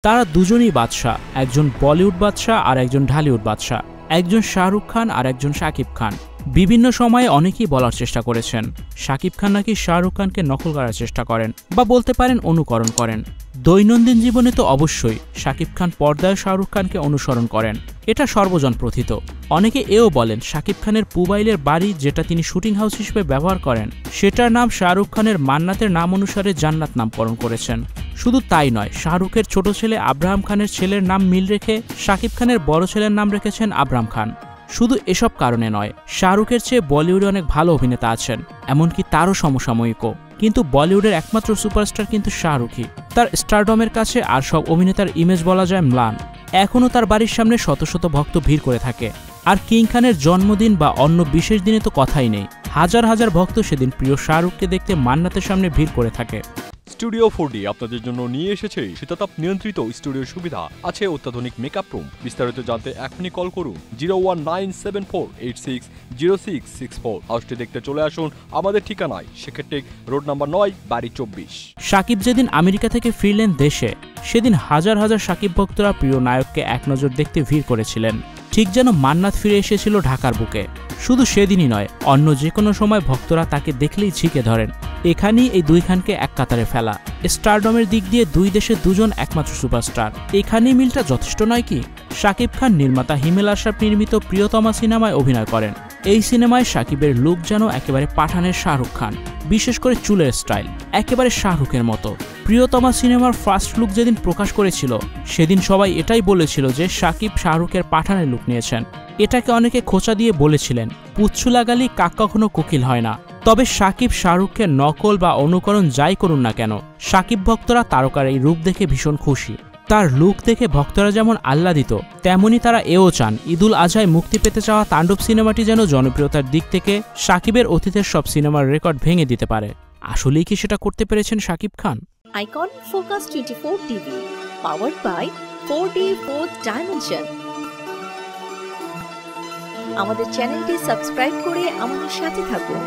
তারা দুজনই বাদশা, একজন বলিউড বাদশা আর একজন ঢালিউড বাদশা, একজন শাহরুখ খান আর একজন শাকিব খান। বিভিন্ন সময়ে অনেকেই বলার চেষ্টা করেছেন শাকিব খান নাকি শাহরুখ খানকে নকল করার চেষ্টা করেন বা বলতে পারেন অনুকরণ করেন। দৈনন্দিন জীবনে তো অবশ্যই শাকিব খান পর্দায় শাহরুখ খানকে অনুসরণ করেন, এটা সর্বজন প্রথিত। অনেকে এও বলেন শাকিব খানের পুবাইলের বাড়ি যেটা তিনি শুটিং হাউস হিসেবে ব্যবহার করেন সেটার নাম শাহরুখ খানের মান্নাতের নাম অনুসারে জান্নাত নামকরণ করেছেন। শুধু তাই নয়, শাহরুখের ছোট ছেলে আব্রাহাম খানের ছেলের নাম মিল রেখে শাকিব খানের বড় ছেলের নাম রেখেছেন আব্রাহাম খান। শুধু এসব কারণে নয়, শাহরুখের চেয়ে বলিউডে অনেক ভালো অভিনেতা আছেন, এমনকি তারও সমসাময়িকও। কিন্তু বলিউডের একমাত্র সুপারস্টার কিন্তু শাহরুখই। তার স্টারডমের কাছে আর সব অভিনেতার ইমেজ বলা যায় ম্লান। এখনও তার বাড়ির সামনে শত শত ভক্ত ভিড় করে থাকে। আর কিং খানের জন্মদিন বা অন্য বিশেষ দিনে তো কথাই নেই, হাজার হাজার ভক্ত সেদিন প্রিয় শাহরুখকে দেখতে মান্নাতের সামনে ভিড় করে থাকে। স্টুডিও 4D আপনাদের জন্য নিয়ে এসেছে শীতাতাপ নিয়ন্ত্রিত স্টুডিওর সুবিধা, আছে অত্যাধুনিক মেকআপ রুম। বিস্তারিত জানতে এখনই কল করুন 01974860664। হাউসটি দেখতে চলে আসুন আমাদের ঠিকানায় সেক্ষেত্রে রোড নাম্বার 9, বাড়ি 24। শাকিব যেদিন আমেরিকা থেকে ফিরলেন দেশে, সেদিন হাজার হাজার শাকিব ভক্তরা প্রিয় নায়ককে এক নজর দেখতে ভিড় করেছিলেন, ঠিক যেন মান্নাত ফিরে এসেছিল ঢাকার বুকে। শুধু সেদিনই নয়, অন্য যে কোনো সময় ভক্তরা তাকে দেখলেই ঝিঁকে ধরেন। এখানেই এই দুই খানকে এক কাতারে ফেলা। স্টারডমের দিক দিয়ে দুই দেশে দুজন একমাত্র সুপারস্টার, এখানেই মিলটা যথেষ্ট নয় কি? শাকিব খান নির্মাতা হিমেল আশরাফ নির্মিত প্রিয়তমা সিনেমায় অভিনয় করেন। এই সিনেমায় শাকিবের লুক যেন একেবারে পাঠানের শাহরুখ খান, বিশেষ করে চুলের স্টাইল একেবারে শাহরুখের মতো। প্রিয়তমা সিনেমার ফার্স্ট লুক যেদিন প্রকাশ করেছিল সেদিন সবাই এটাই বলেছিল যে শাকিব শাহরুখের পাঠানের লুক নিয়েছেন। এটাকে অনেকে খোঁচা দিয়ে বলেছিলেন পুচ্ছু লাগালি কাক কখনো কোকিল হয় না। তবে শাকিব শাহরুখকে নকল বা অনুকরণ যাই করুন না কেন, শাকিব ভক্তরা তারকার এই রূপ দেখে ভীষণ খুশি। তার লুক দেখে ভক্তরা যেমন আহ্লাদিত, তেমনই তারা এও চান ঈদুল আজহায় মুক্তি পেতে চাওয়া তাণ্ডব সিনেমাটি যেন জনপ্রিয়তার দিক থেকে শাকিবের অতীতের সব সিনেমার রেকর্ড ভেঙে দিতে পারে। আসলেই কি সেটা করতে পেরেছেন Shakib Khan? Icon focus 24 TV, powered by 4D Fourth Dimension। আমাদের চ্যানেলটি সাবস্ক্রাইব করে আমাদের সাথে থাকুন।